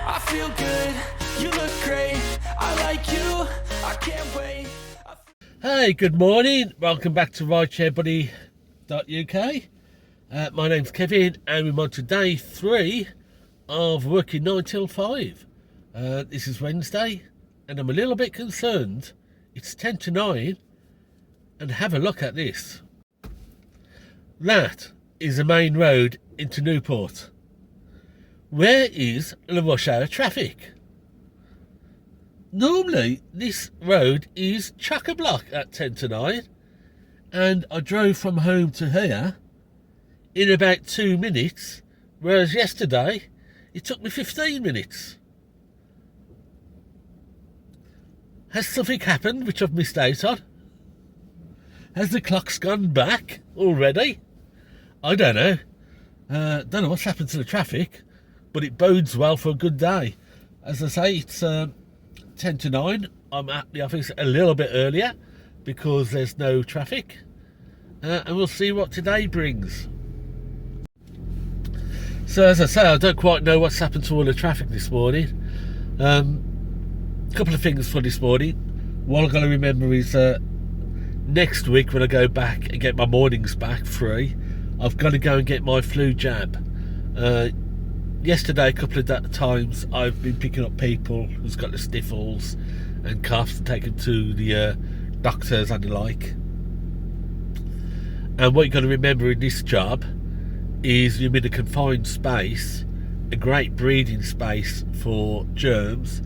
I feel good, you look great, I like you, I can't wait. Hey, good morning. Welcome back to ridesharebuddy.uk. My name's Kevin and I'm on to day 3 of working 9 till 5. This is Wednesday and I'm a little bit concerned. It's 10 to 9 and have a look at this. That is the main road into Newport. Where is the rush hour traffic? Normally this road is chock-a-block at 10 to 9 and I drove from home to here in about 2 minutes, whereas yesterday it took me 15 minutes. Has something happened which I've missed out on? Has the clocks gone back already? I don't know. Don't know what's happened to the traffic, but it bodes well for a good day. As I say, it's 10 to 9. I'm at the office a little bit earlier because there's no traffic. And we'll see what today brings. So as I say, I don't quite know what's happened to all the traffic this morning. A couple of things for this morning. What I've got to remember is next week when I go back and get my mornings back free, I've got to go and get my flu jab. Yesterday, a couple of times, I've been picking up people who's got the sniffles and coughs and take them to the doctors and the like. And what you've got to remember in this job is you're in a confined space, a great breeding space for germs,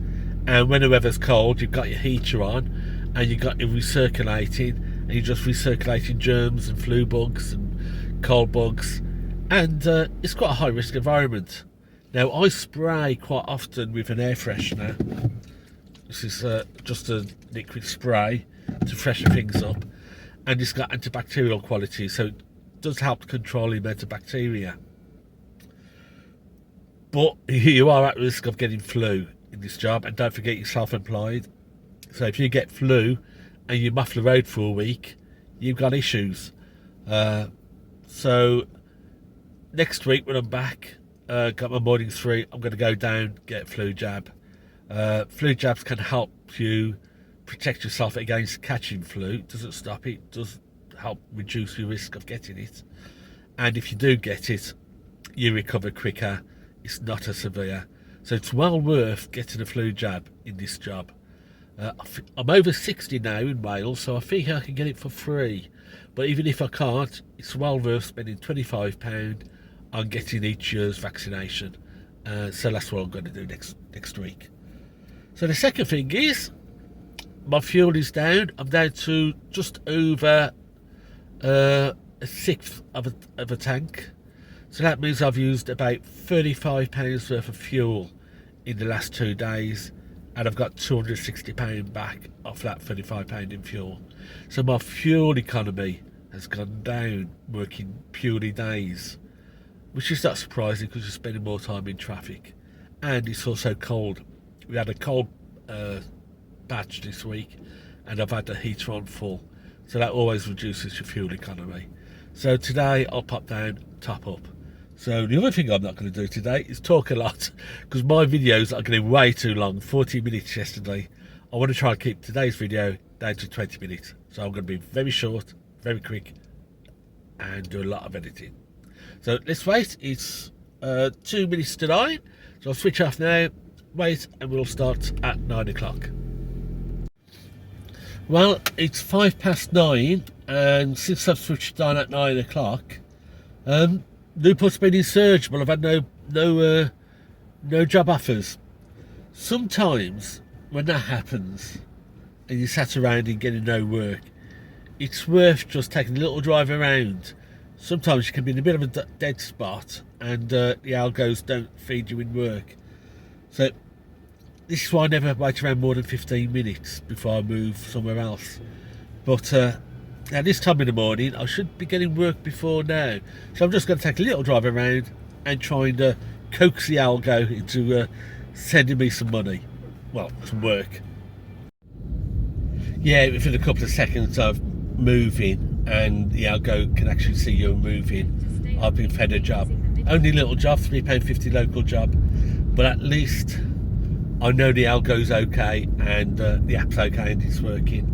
and when the weather's cold, you've got your heater on and you've got it recirculating, and you're just recirculating germs and flu bugs and cold bugs, and it's quite a high risk environment. Now I spray quite often with an air freshener. This is just a liquid spray to freshen things up, and it's got antibacterial qualities, so it does help control the amount of bacteria. But you are at risk of getting flu in this job, and don't forget you're self-employed. So if you get flu and you muff the road for a week, you've got issues. So next week when I'm back, got my mornings free, I'm going to go down, get a flu jab. Flu jabs can help you protect yourself against catching flu. It doesn't stop it, it does help reduce your risk of getting it. And if you do get it, you recover quicker. It's not as severe. So it's well worth getting a flu jab in this job. I'm over 60 now in Wales, so I think I can get it for free. But even if I can't, it's well worth spending £25 on getting each year's vaccination. So that's what I'm going to do next week. So the second thing is, my fuel is down. I'm down to just over a sixth of a tank. So that means I've used about £35 worth of fuel in the last 2 days, and I've got £260 back off that £35 in fuel. So my fuel economy has gone down working purely days, which is not surprising because you're spending more time in traffic, and it's also cold. We had a cold patch this week, and I've had the heater on full, so that always reduces your fuel economy. So today I'll pop down, top up. So the other thing I'm not going to do today is talk a lot, because my videos are getting way too long, 40 minutes yesterday. I want to try and keep today's video down to 20 minutes. So I'm going to be very short, very quick, and do a lot of editing. So let's wait, it's 2 minutes to 9, so I'll switch off now, wait, and we'll start at 9 o'clock. Well, it's 9:05, and since I've switched on at 9 o'clock, Newport's been insurgible. I've had no job offers. Sometimes when that happens and you're sat around and getting no work, it's worth just taking a little drive around. Sometimes you can be in a bit of a dead spot and the algos don't feed you in work. So this is why I never wait around more than 15 minutes before I move somewhere else. But at this time in the morning, I should be getting work before now. So I'm just going to take a little drive around and try and coax the algo into sending me some money. Well, some work. Yeah, within a couple of seconds of moving and the algo can actually see you're moving, I've been fed a job. Only little job, £3.50 local job. but at least I know the algo's okay and the app's okay and it's working.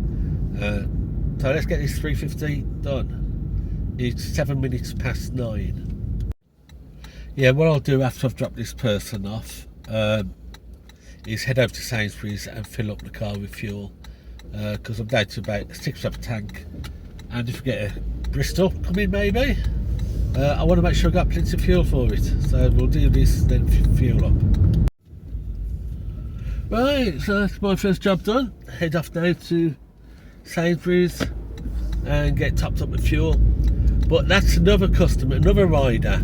So let's get this 350 done. It's 7 minutes past 9. Yeah, what I'll do after I've dropped this person off is head over to Sainsbury's and fill up the car with fuel, because I'm down to about a 6 of a tank, and if we get a Bristol come in maybe, I want to make sure I've got plenty of fuel for it, so we'll do this then fuel up. Right, so that's my first job done. Head off now to Sainsbury's and get topped up with fuel. But that's another customer, another rider,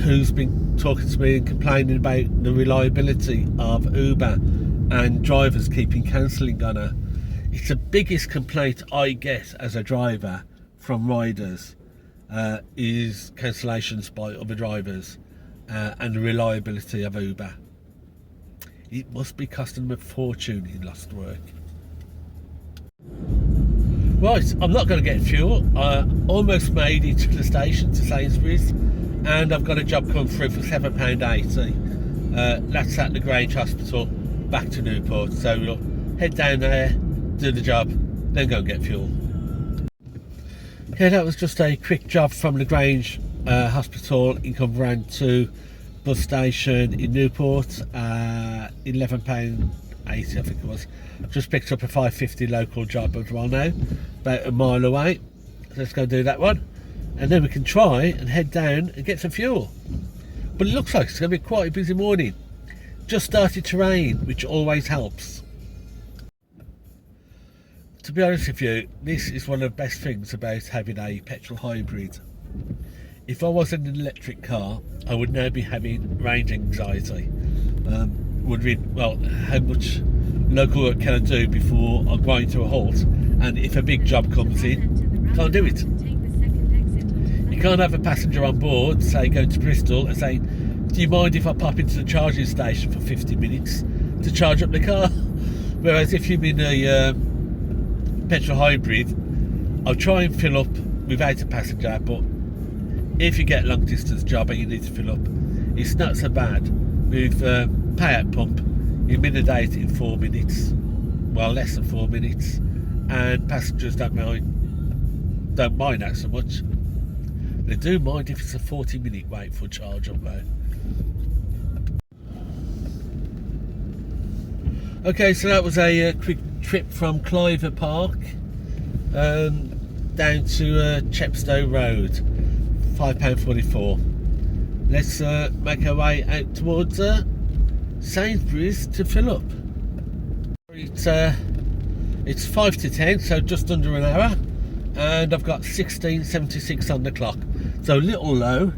who's been talking to me and complaining about the reliability of Uber and drivers keeping cancelling on her. It's the biggest complaint I get as a driver from riders, is cancellations by other drivers and the reliability of Uber. It must be costing them a fortune in lost work. Right, I'm not going to get fuel. I almost made it to the station, to Sainsbury's, and I've got a job come through for £7.80. That's at the Grange Hospital, back to Newport. So we'll head down there, do the job, then go and get fuel. Yeah, that was just a quick job from the Grange Hospital in Cumberland to bus station in Newport. £11.80 I think it was. Just picked up a 5.50 local job as well now, about a mile away. So let's go do that one, and then we can try and head down and get some fuel. But it looks like it's going to be quite a busy morning. Just started to rain, which always helps. To be honest with you, this is one of the best things about having a petrol hybrid. If I was in an electric car, I would now be having range anxiety. Wondering, well, how much local work can I do before I grind to a halt? And if a big job comes in, can't do it. You can't have a passenger on board, say going to Bristol, and saying, do you mind if I pop into the charging station for 50 minutes to charge up the car? Whereas if you're in a petrol hybrid, I'll try and fill up without a passenger, but if you get a long distance job and you need to fill up, it's not so bad. With pay at pump, you minidate in 4 minutes, well, less than 4 minutes, and passengers don't mind that so much. They do mind if it's a 40-minute wait for a charge up there. Okay, so that was a quick trip from Cliver Park down to Chepstow Road, £5.44. Let's make our way out towards Sainsbury's to fill up. It's 5 to 10, so just under an hour, and I've got 16.76 on the clock. So a little low,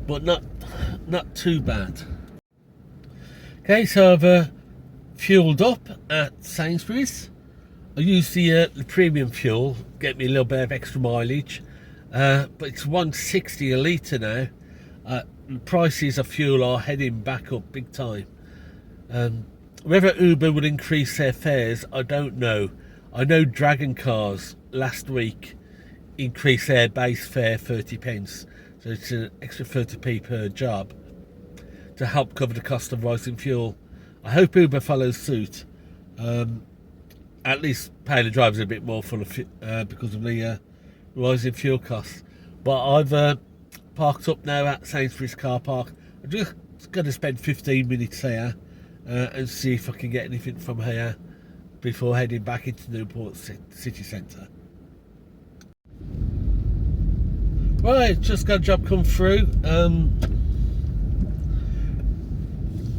but not too bad. Okay, so I've fueled up at Sainsbury's. I use the premium fuel, get me a little bit of extra mileage, but it's £1.60 a litre now. The prices of fuel are heading back up big time. Whether Uber will increase their fares, I don't know. I know Dragon Cars last week increased their base fare 30p, so it's an extra 30p per job to help cover the cost of rising fuel. I hope Uber follows suit. At least pay the drivers a bit more for because of the rising fuel costs. But I've parked up now at Sainsbury's car park. I'm just going to spend 15 minutes here and see if I can get anything from here before heading back into Newport city centre. Right, just got a job come through. A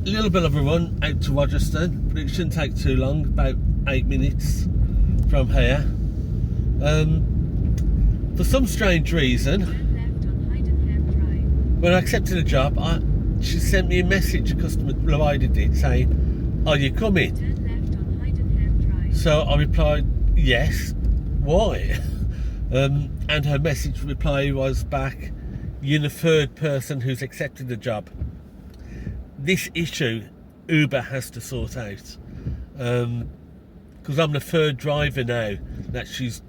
little bit of a run out to Rogerstone, but it shouldn't take too long, about 8 minutes from here. For some strange reason, when I accepted a job, she sent me a message, a customer provided it, saying, are you coming? So I replied, yes. Why? And her message reply was back, you're the third person who's accepted the job. This issue Uber has to sort out, because I'm the third driver now that's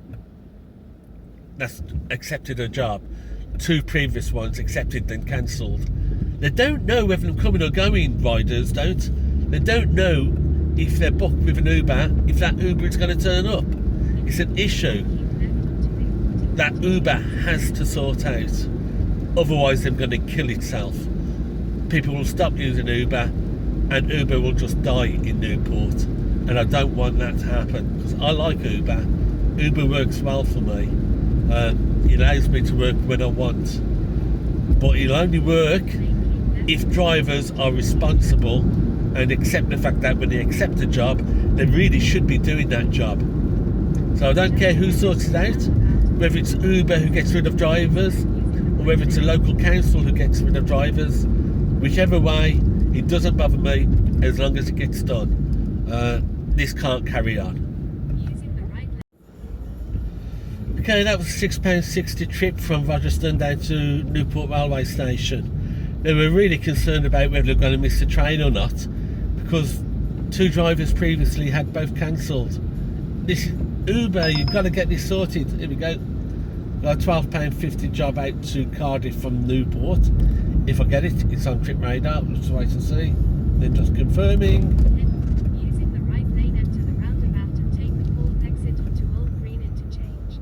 accepted a job. 2 previous ones accepted then cancelled. They don't know whether they're coming or going, riders don't. They don't know if they're booked with an Uber, if that Uber is going to turn up. It's an issue that Uber has to sort out. Otherwise, they're going to kill itself. People will stop using Uber, and Uber will just die in Newport. And I don't want that to happen, because I like Uber. Uber works well for me. It allows me to work when I want. But it'll only work if drivers are responsible and accept the fact that when they accept a job, they really should be doing that job. So I don't care who sorts it out, whether it's Uber who gets rid of drivers, or whether it's a local council who gets rid of drivers. Whichever way, it doesn't bother me as long as it gets done. This can't carry on. Okay, that was a £6.60 trip from Rogerstone down to Newport railway station. They were really concerned about whether they were going to miss the train or not, because 2 drivers previously had both cancelled. This is Uber, you've got to get this sorted. Here we go. Got a £12.50 job out to Cardiff from Newport. If I get it, it's on Trip Radar. We'll just wait and see. Then just confirming. Using the right lane and to the roundabout and take the full exit onto Old Green interchange.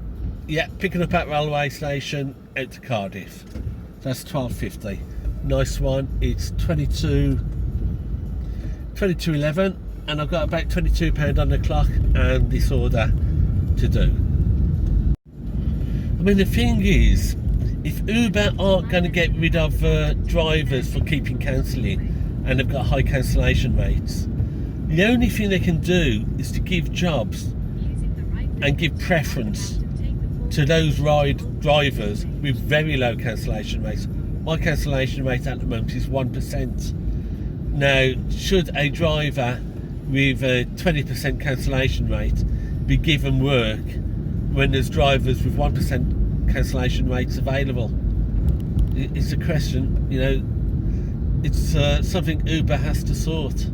Yeah, picking up at railway station out to Cardiff. That's £12.50. Nice one. It's 22.11, and I've got about £22 on the clock and this order to do. I mean, the thing is, if Uber aren't going to get rid of drivers for keeping cancelling, and they've got high cancellation rates, the only thing they can do is to give jobs and give preference to those drivers with very low cancellation rates. My cancellation rate at the moment is 1%. Now, should a driver with a 20% cancellation rate be given work when there's drivers with 1% cancellation rates available? It's a question, you know. It's something Uber has to sort.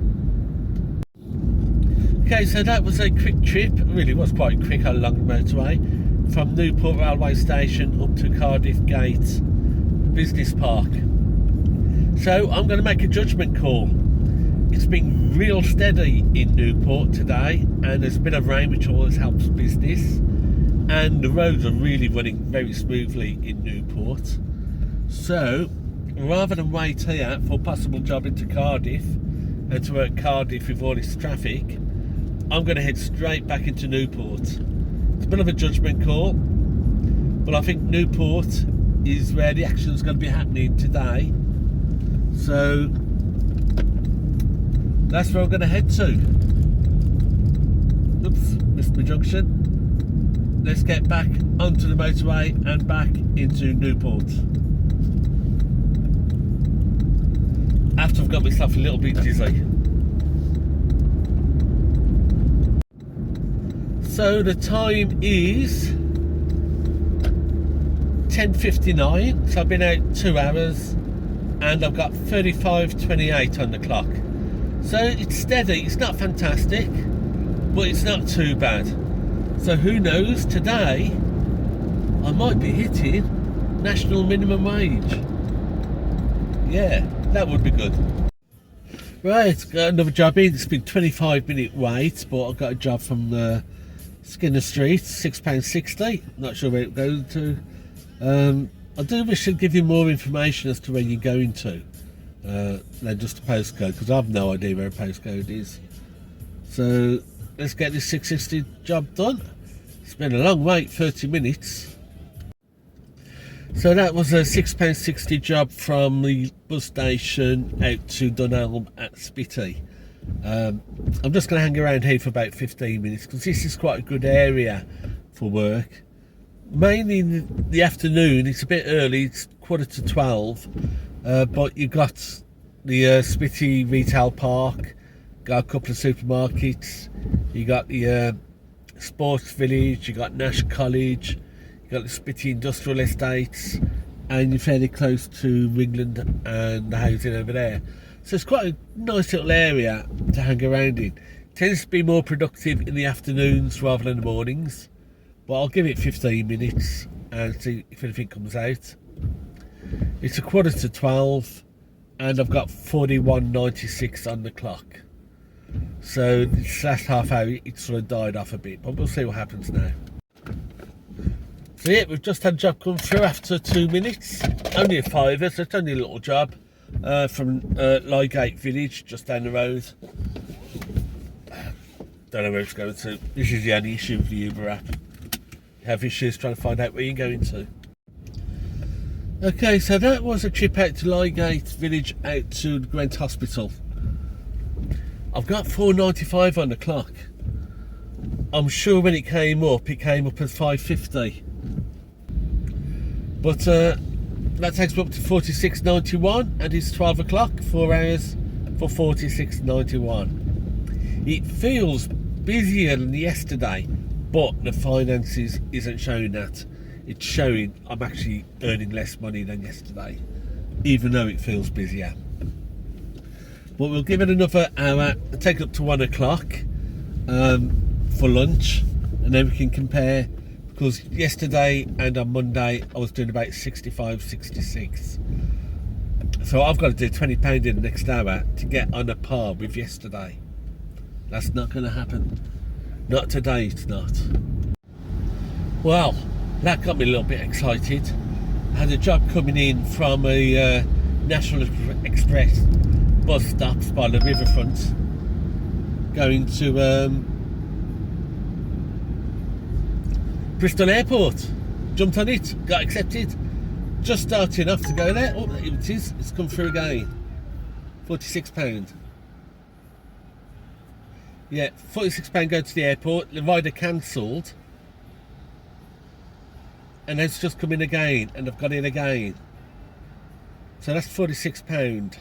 Okay, so that was a quick trip. It really was quite quick along the motorway from Newport railway station up to Cardiff Gate Business Park. So I'm going to make a judgment call. It's been real steady in Newport today, and there's a bit of rain which always helps business, and the roads are really running very smoothly in Newport. So rather than wait here for a possible job into Cardiff and to work Cardiff with all this traffic, I'm going to head straight back into Newport. It's a bit of a judgment call, but I think Newport is where the action's going to be happening today. So that's where I'm going to head to. Oops, missed my junction. Let's get back onto the motorway and back into Newport. After I've got myself a little bit dizzy. So the time is 10:59, so I've been out 2 hours and I've got 35:28 on the clock. So it's steady, it's not fantastic, but it's not too bad. So who knows, today I might be hitting national minimum wage. Yeah, that would be good. Right, got another job in. It's been 25-minute wait, but I've got a job from Skinner Street, £6.60. Not sure where it goes to. I do wish I'd give you more information as to where you're going to than just a postcode, because I've no idea where a postcode is. So let's get this 660 job done. It's been a long wait, 30 minutes. So that was a £6.60 job from the bus station out to Dunelm at Spitty. I'm just going to hang around here for about 15 minutes because this is quite a good area for work. Mainly in the afternoon, it's a bit early, it's 11:45, but you've got the Spitty Retail Park, got a couple of supermarkets, you got the Sports Village, you got Nash College, you got the Spitty Industrial Estates, and you're fairly close to Ringland and the housing over there. So it's quite a nice little area to hang around in. Tends to be more productive in the afternoons rather than the mornings, but I'll give it 15 minutes and see if anything comes out. It's 11:45, and I've got 41.96 on the clock. So this last half hour it sort of died off a bit, but we'll see what happens now. So yeah, we've just had a job come through after 2 minutes. Only a fiver, so it's only a little job from Ligate Village, just down the road. Don't know where it's going to. This is the only issue with the Uber app. You have issues trying to find out where you're going to. Okay, so that was a trip out to Ligate Village, out to the Gwent Hospital. I've got 4.95 on the clock. I'm sure when it came up as 5.50. But that takes me up to 46.91, and it's 12 o'clock, 4 hours for 46.91. It feels busier than yesterday, but the finances isn't showing that. It's showing I'm actually earning less money than yesterday, even though it feels busier. But we'll give it another hour, take it up to 1 o'clock for lunch, and then we can compare, because yesterday and on Monday I was doing about 65, 66. So I've got to do £20 in the next hour to get on a par with yesterday. That's not going to happen. Not today, it's not. Well, that got me a little bit excited. I had a job coming in from a National Express bus stops by the riverfront, going to Bristol Airport. Jumped on it, got accepted. Just starting off to go there. Oh, it is. It's come through again. £46. Yeah, £46 go to the airport. The rider cancelled, and it's just come in again, and I've got in again. So that's £46.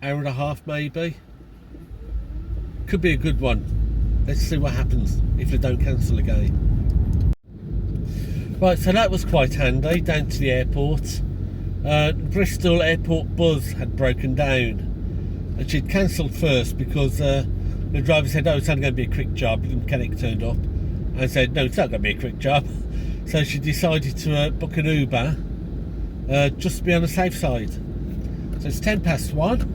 Hour and a half maybe. Could be a good one. Let's see what happens if they don't cancel again. Right, so that was quite handy, down to the airport. Bristol Airport bus had broken down, and she'd cancelled first because the driver said, oh, it's only going to be a quick job. The mechanic turned up and said, no, it's not going to be a quick job. So she decided to book an Uber just to be on the safe side. So it's 1:10.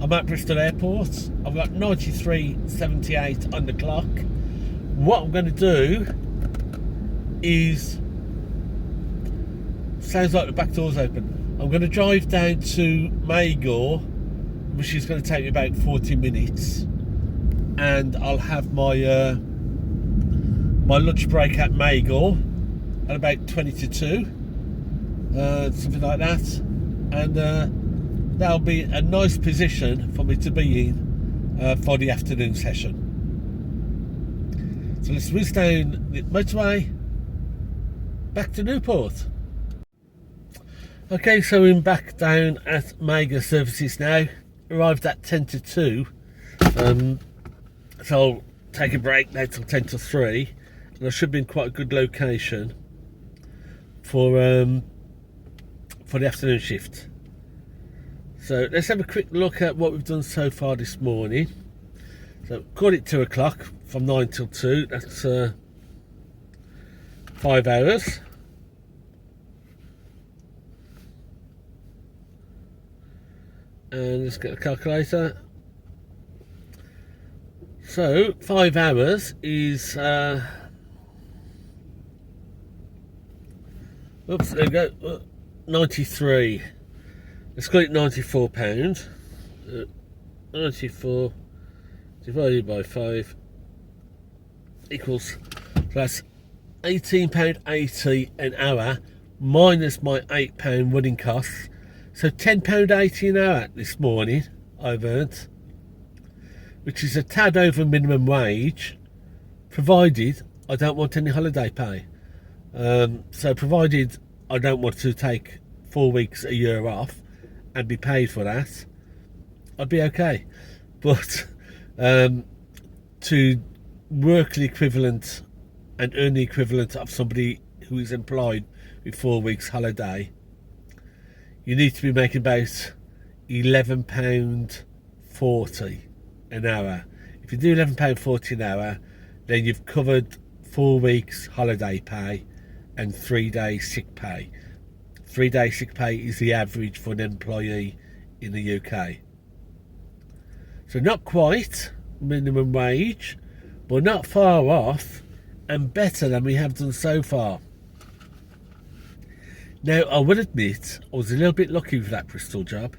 I'm at Bristol Airport. I've got 93.78 on the clock. What I'm going to do is, sounds like the back door's open. I'm going to drive down to Magor, which is going to take me about 40 minutes, and I'll have my my lunch break at Magor at about 20 to 2, something like that, and that'll be a nice position for me to be in for the afternoon session. So let's whiz down the motorway back to Newport. Okay, so we're back down at Magor Services now. Arrived at 10 to 2. So I'll take a break now till 10 to 3. And I should be in quite a good location for the afternoon shift. So let's have a quick look at what we've done so far this morning. So called it 2 o'clock, from 9 till 2. That's 5 hours. And let's get a calculator. So 5 hours is oops, there we go, 93. Let's call it £94. 94 divided by 5 equals, so that's £18.80 an hour, minus my £8 running costs. So £10.80 an hour this morning I've earned, which is a tad over minimum wage, provided I don't want any holiday pay. So provided I don't want to take 4 weeks a year off and be paid for that, I'd be okay. But to work the equivalent and earn the equivalent of somebody who is employed with 4 weeks holiday, you need to be making about £11.40 an hour. If you do £11.40 an hour, then you've covered 4 weeks holiday pay and 3 days sick pay. 3-day sick pay is the average for an employee in the UK. So not quite minimum wage, but not far off, and better than we have done so far. Now, I will admit, I was a little bit lucky with that Bristol job,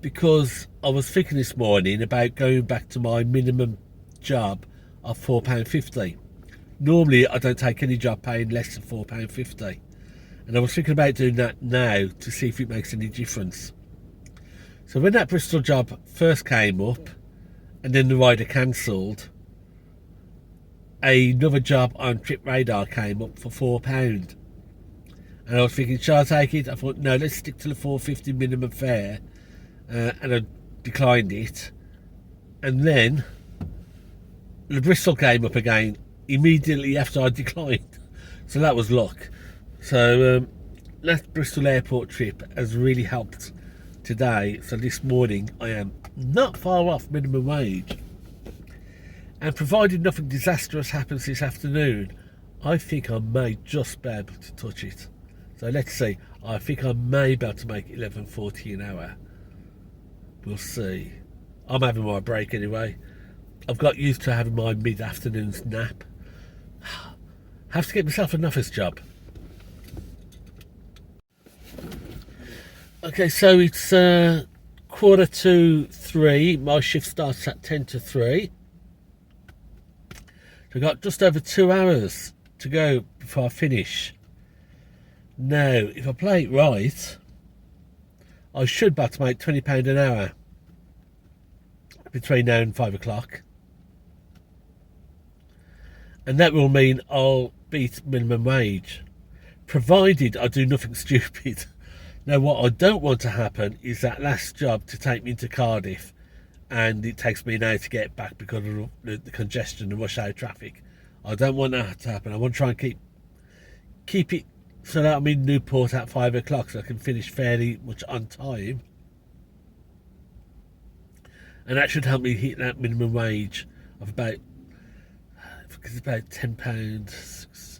because I was thinking this morning about going back to my minimum job of £4.50. Normally, I don't take any job paying less than £4.50. And I was thinking about doing that now to see if it makes any difference. So when that Bristol job first came up, and then the rider cancelled, another job on Trip Radar came up for £4. And I was thinking, shall I take it? I thought, no, let's stick to the £4.50 minimum fare. And I declined it. And then the Bristol came up again immediately after I declined. So that was luck. So that Bristol airport trip has really helped today. So this morning I am not far off minimum wage. And provided nothing disastrous happens this afternoon, I think I may just be able to touch it. So let's see. I think I may be able to make £11.40 an hour. We'll see. I'm having my break anyway. I've got used to having my mid-afternoon's nap. Have to get myself an office job. Okay, so it's 2:45. My shift starts at 2:50. So I've got just over 2 hours to go before I finish. Now, if I play it right, I should be able to make £20 an hour between now and 5 o'clock. And that will mean I'll beat minimum wage, provided I do nothing stupid. Now, what I don't want to happen is that last job to take me into Cardiff, and it takes me an hour to get back because of the congestion and rush hour traffic. I don't want that to happen. I want to try and keep it so that I'm in Newport at 5 o'clock, so I can finish fairly much on time. And that should help me hit that minimum wage of about £10,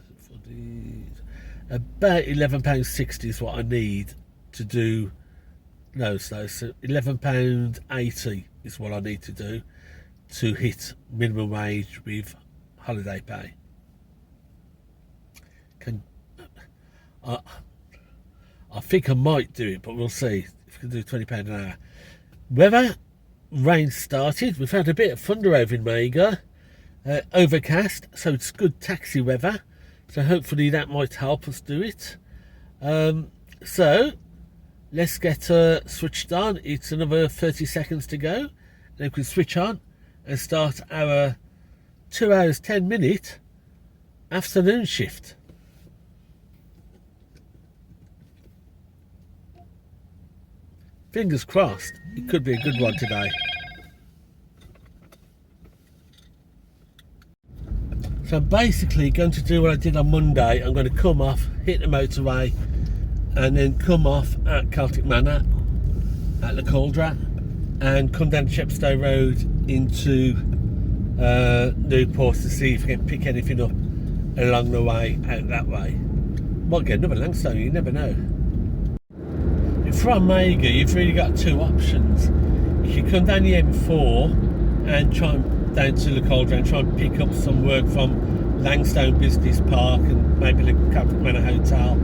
about £11.60 is what I need to do. No, so £11.80 is what I need to do to hit minimum wage with holiday pay. I think I might do it, but we'll see if we can do £20 an hour. Weather, rain started. We've had a bit of thunder over in Mega. Overcast, so it's good taxi weather. So hopefully that might help us do it. So let's get switched on. It's another 30 seconds to go. Then we can switch on and start our 2 hours 10 minute afternoon shift. Fingers crossed, it could be a good one today. So I'm basically going to do what I did on Monday. I'm going to come off, hit the motorway, and then come off at Celtic Manor, at the Cauldron, and come down Chepstow Road into Newport to see if I can pick anything up along the way out that way. Might get another Langstone, you never know. From Mega, you've really got two options. You can come down the M4 and try and down to the Cauldron and try and pick up some work from Langstone Business Park and maybe the Celtic Manor Hotel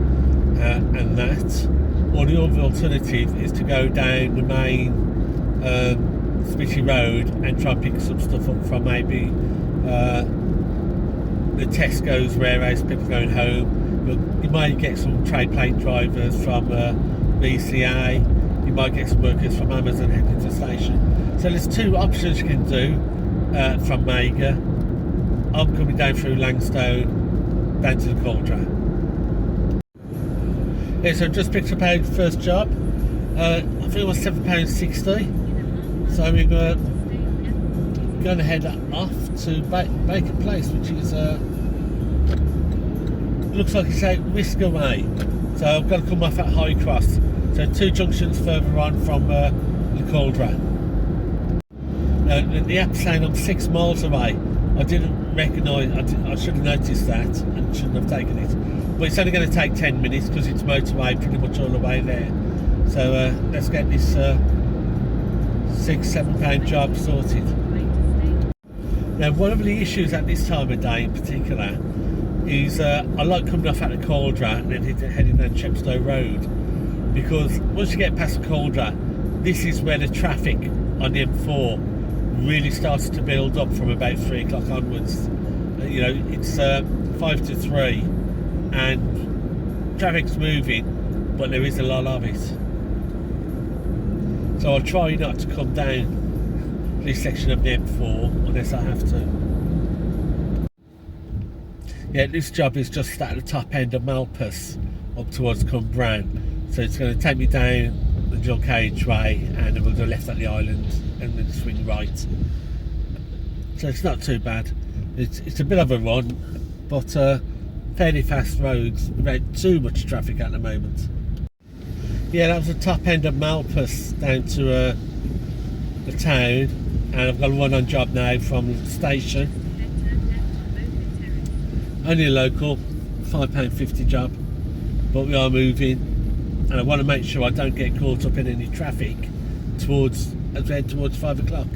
and that. Or the other alternative is to go down the main Spitty Road and try and pick some stuff up from maybe the Tesco's warehouse, people going home. But you might get some trade plate drivers from BCA, you might get some workers from Amazon heading to the station. So there's two options you can do from Mega. I'm coming down through Langstone, down to the Cauldron. Yeah, so I just picked up our first job. I think it was £7.60. So we're going to head off to Bacon Place, which is looks like it's out whisk away. So I've got to come off at High Cross. So 2 junctions further on from the Cauldron. The app's saying I'm 6 miles away. I didn't recognise, I should have noticed that and shouldn't have taken it. Well, it's only going to take 10 minutes because it's motorway pretty much all the way there. So let's get this £6-7 job sorted. Now, one of the issues at this time of day in particular is I like coming off at the Cauldre and then heading down Chepstow Road, because once you get past the Cauldre, this is where the traffic on the M4 really starts to build up from about 3 o'clock onwards. You know, it's 5 to 3 and traffic's moving, but there is a lot of it. So I'll try not to come down this section of the M4 unless I have to. Yeah, this job is just at the top end of Malpas up towards Cumbrain, so it's going to take me down the dual carriageway and then we'll go left at the island and then swing right. So it's not too bad. It's a bit of a run, but fairly fast roads without too much traffic at the moment. Yeah, that was the top end of Malpas down to the town, and I've got a run-on job now from the station. Only a local, £5.50 job, but we are moving, and I want to make sure I don't get caught up in any traffic towards 5 o'clock.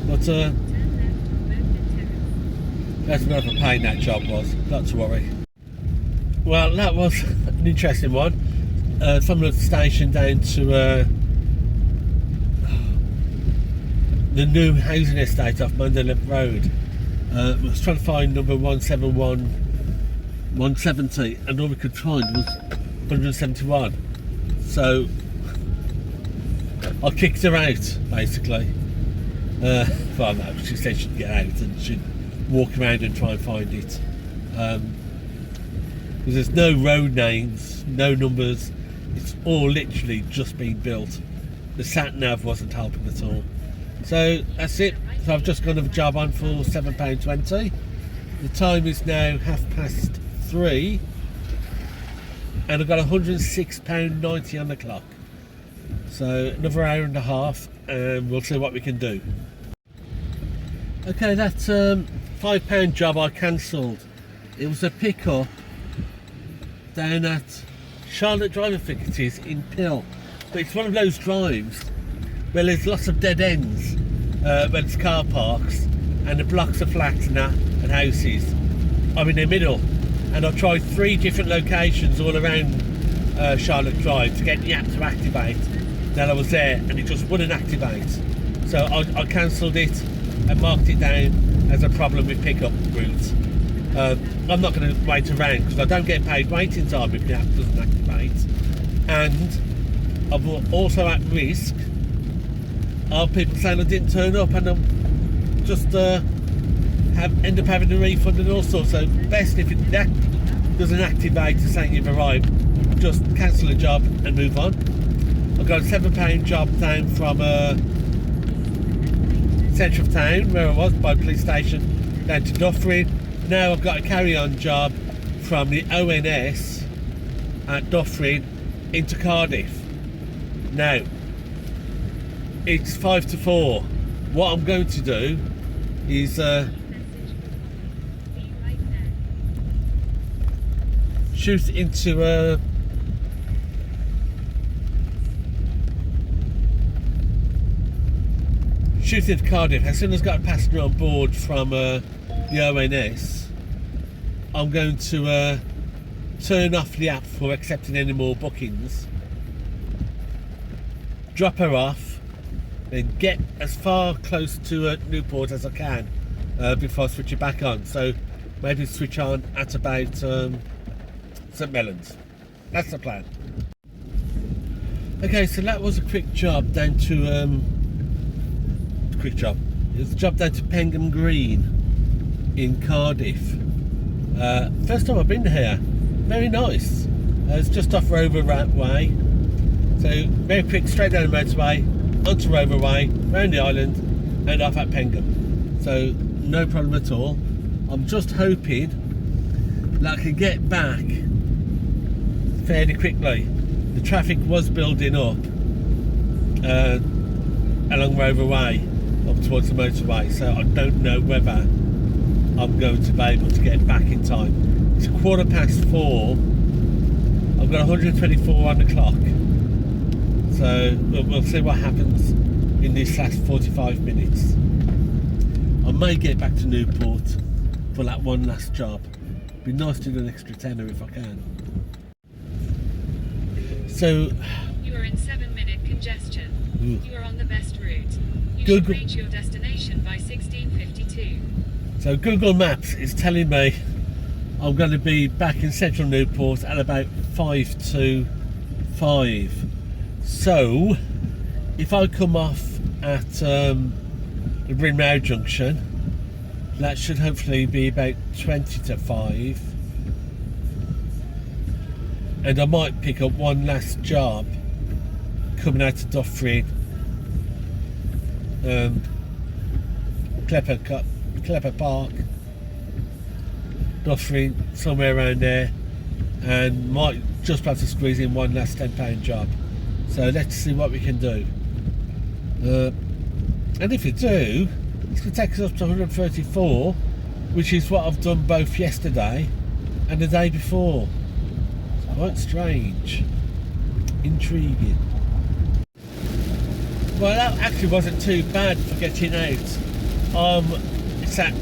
But that's a bit of a pain that job was, not to worry. Well, that was an interesting one. From the station down to the new housing estate off Mandalip Road. I was trying to find number 170, and all we could find was 171. So I kicked her out, basically. Well, no, she said she'd get out and she'd walk around and try and find it. Because there's no road names, no numbers. It's all literally just been built. The sat nav wasn't helping at all. So that's it. So I've just got a job on for £7.20. The time is now 3:30, and I've got £106.90 on the clock. So another hour and a half, and we'll see what we can do. Okay, that £5 job I cancelled. It was a pickup down at Charlotte Driver Facilities in Pill. But it's one of those drives where there's lots of dead ends, where there's car parks and the blocks of flats and that and houses. I'm in the middle, and I've tried 3 different locations all around Charlotte Drive to get the app to activate. Then I was there and it just wouldn't activate. So I cancelled it and marked it down as a problem with pickup routes. I'm not going to wait around because I don't get paid waiting time if the app doesn't activate, and I'm also at risk of people saying I didn't turn up and I'm just end up having a refund and all sorts. So best if that doesn't activate to saying you've arrived, just cancel a job and move on. I've got a £7 job down from centre of town where I was by the police station down to Dufferin. Now I've got a carry-on job from the ONS at Dufferin into Cardiff. Now it's 5 to 4. What I'm going to do is shoot into Cardiff. As soon as I've got a passenger on board from the ONS, I'm going to turn off the app for accepting any more bookings, drop her off, then get as far close to Newport as I can before I switch it back on. So maybe switch on at about St Mellons. That's the plan. Okay, so that was a quick job down to it was a job down to Pengham Green in Cardiff. First time I've been here. Very nice. It's just off Rover Way, so very quick, straight down the motorway onto Rover Way, round the island and off at Pengham. So no problem at all. I'm just hoping that I can get back fairly quickly. The traffic was building up along Rover Way up towards the motorway, so I don't know whether I'm going to be able to get back in time. It's 4:15. I've got 124 on the clock. So we'll see what happens in this last 45 minutes. I may get back to Newport for that one last job. Be nice to do an extra tenner if I can. So You are in 7-minute congestion. You are on the best route. You Google- should reach your destination by 16:52. So Google Maps is telling me I'm going to be back in central Newport at about 5 to 5. So if I come off at the Bryn Mawr Junction, that should hopefully be about 20 to 5. And I might pick up one last job coming out of Dufferin, Klepper Park, Dufferin, somewhere around there, and might just be able to squeeze in one last £10 job. So let's see what we can do. And if we do, it's going to take us up to 134, which is what I've done both yesterday and the day before. It's quite strange. Intriguing. Well, that actually wasn't too bad for getting out. It's at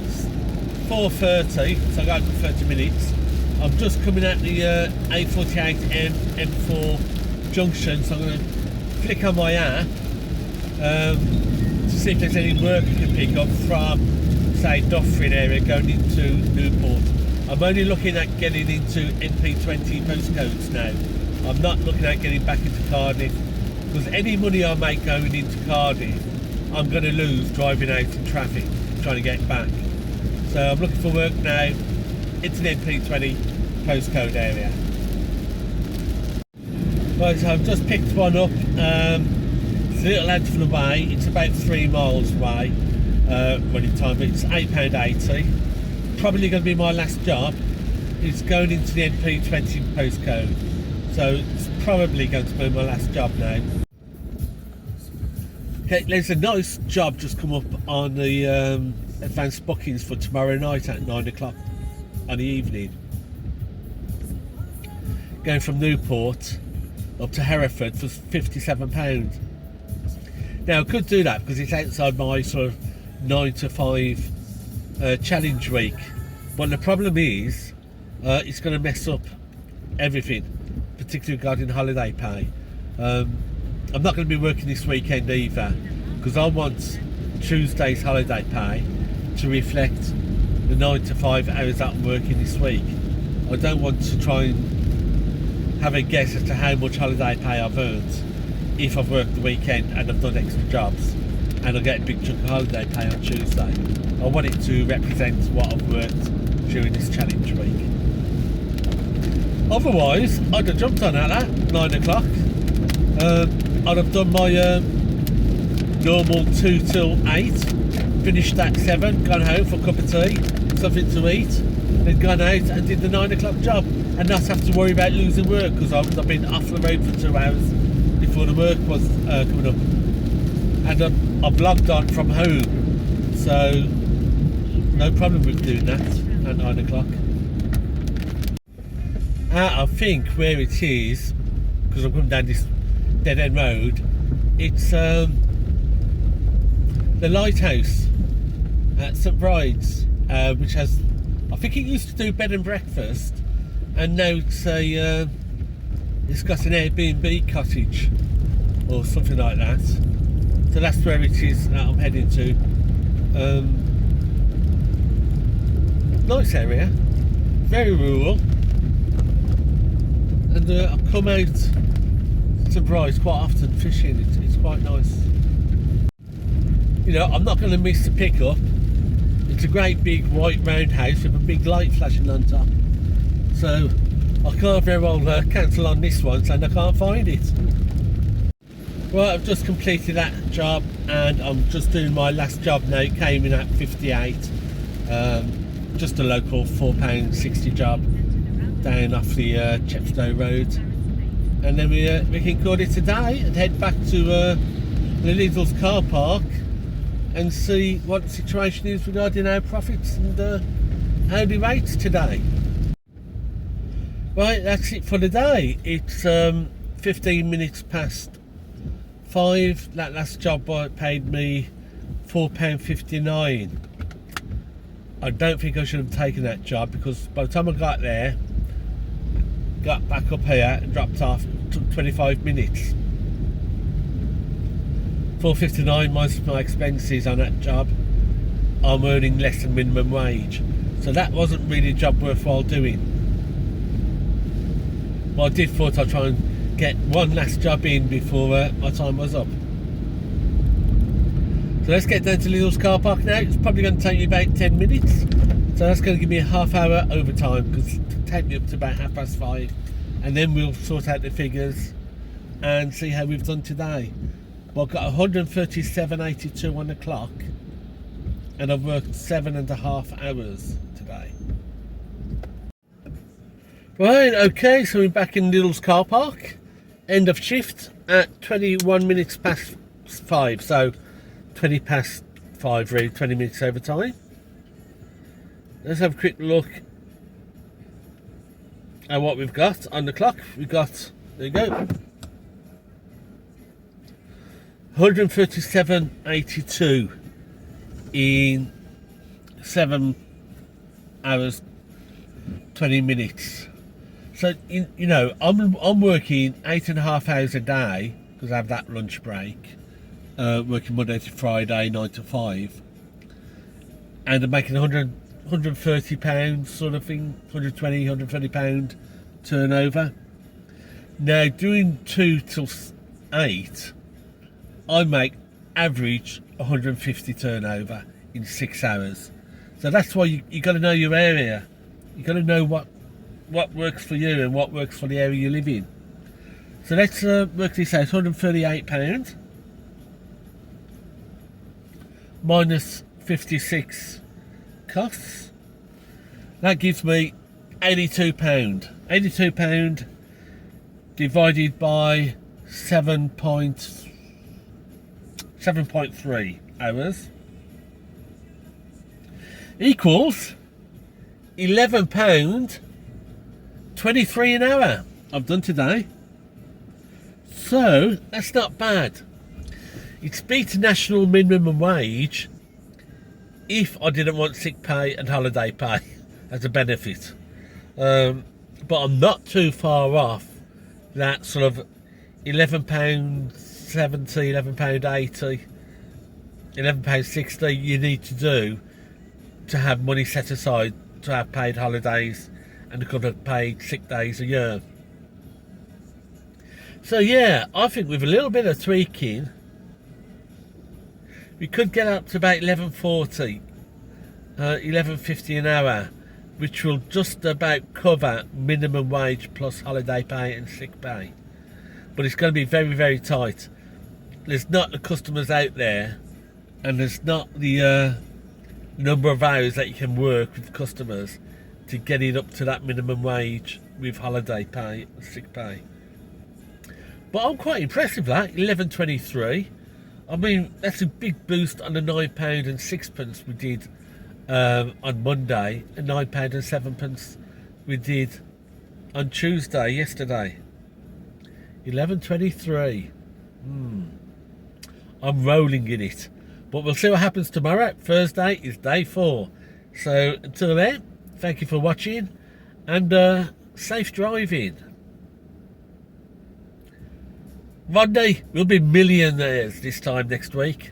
4:30, so I got 30 minutes. I'm just coming out the A48 M4 junction, so I'm going to click on my app to see if there's any work I can pick up from, say, Dufferin area going into Newport. I'm only looking at getting into NP20 postcodes now. I'm not looking at getting back into Cardiff, because any money I make going into Cardiff, I'm going to lose driving out in traffic, trying to get back. So I'm looking for work now into the NP20 postcode area. Right, so I've just picked one up. It's a little out of the way. It's about 3 miles away running time, but it's £8.80. Probably going to be my last job. It's going into the NP20 postcode, so it's probably going to be my last job now. Okay, there's a nice job just come up on the advanced bookings for tomorrow night at 9 o'clock on the evening. Going from Newport up to Hereford for £57. Now I could do that because it's outside my sort of 9 to 5 challenge week, but the problem is it's going to mess up everything, particularly regarding holiday pay. I'm not going to be working this weekend either, because I want Tuesday's holiday pay to reflect the 9 to 5 hours that I'm working this week. I don't want to try and have a guess as to how much holiday pay I've earned if I've worked the weekend and I've done extra jobs, and I'll get a big chunk of holiday pay on Tuesday. I want it to represent what I've worked during this challenge week. Otherwise, I'd have jumped on at 9 o'clock. I'd have done my normal 2 till 8, finished at 7, gone home for a cup of tea, something to eat, then gone out and did the 9 o'clock job, and not have to worry about losing work, because I've been off the road for 2 hours before the work was coming up, and I've logged on from home, so no problem with doing that at 9 o'clock. I think where it is, because I'm coming down this dead end road, it's the lighthouse at St Bride's, which has, I think it used to do bed and breakfast, and now it's got an Airbnb cottage or something like that. So that's where it is that I'm heading to. Nice area, very rural, and I've come out to Bride's quite often fishing. It's quite nice. You know, I'm not going to miss the pickup. It's a great big white roundhouse with a big light flashing on top, so I can't very well cancel on this one saying I can't find it. Right, I've just completed that job and I'm just doing my last job now. It came in at 58. Just a local £4.60 job down off the Chepstow Road, and then we can call it a day and head back to the Lidl's car park and see what the situation is regarding our profits and hourly rates today. Right, that's it for the day. It's 15 minutes past 5. That last job paid me £4.59. I don't think I should have taken that job, because by the time I got there, got back up here and dropped off, it took 25 minutes. £4.59 minus my expenses on that job, I'm earning less than minimum wage. So that wasn't really a job worthwhile doing. But I did thought I'd try and get one last job in before my time was up. So let's get down to Lidl's car park now. It's probably going to take me about 10 minutes. So that's going to give me a half hour overtime, because it'll take me up to about 5:30. And then we'll sort out the figures and see how we've done today. Well, I've got 137.82 on the clock, and I've worked 7.5 hours today. Right, okay, so we're back in Lidl's car park. End of shift at 21 minutes past 5. So 20 past 5, really, 20 minutes overtime. Let's have a quick look at what we've got on the clock. We've got, there you go, 137.82 in 7 hours 20 minutes. So you know, I'm working 8.5 hours a day, because I have that lunch break, working Monday to Friday 9 to 5, and I'm making £130 sort of thing, £130 turnover. Now doing 2 till 8, I make average 150 turnover in 6 hours. So that's why you got to know your area. You got to know what works for you and what works for the area you live in. So let's work this out. £138 minus 56 costs. That gives me £82. £82 divided by 7.3 hours equals £11.23 an hour I've done today. So that's not bad. It's beat national minimum wage if I didn't want sick pay and holiday pay as a benefit. But I'm not too far off that sort of £11.70, £11.80, £11.60 you need to do to have money set aside to have paid holidays and a couple of paid sick days a year. So yeah, I think with a little bit of tweaking, we could get up to about £11.40, £11.50 an hour, which will just about cover minimum wage plus holiday pay and sick pay. But it's going to be very, very tight. There's not the customers out there, and there's not the number of hours that you can work with customers to get it up to that minimum wage with holiday pay and sick pay. But I'm quite impressed with that, £11.23. I mean, that's a big boost on the £9.06 we did on Monday, and £9.07 we did on Tuesday, yesterday. £11.23. I'm rolling in it. But we'll see what happens tomorrow. Thursday is day 4. So until then, thank you for watching, and safe driving. One day we'll be millionaires this time next week.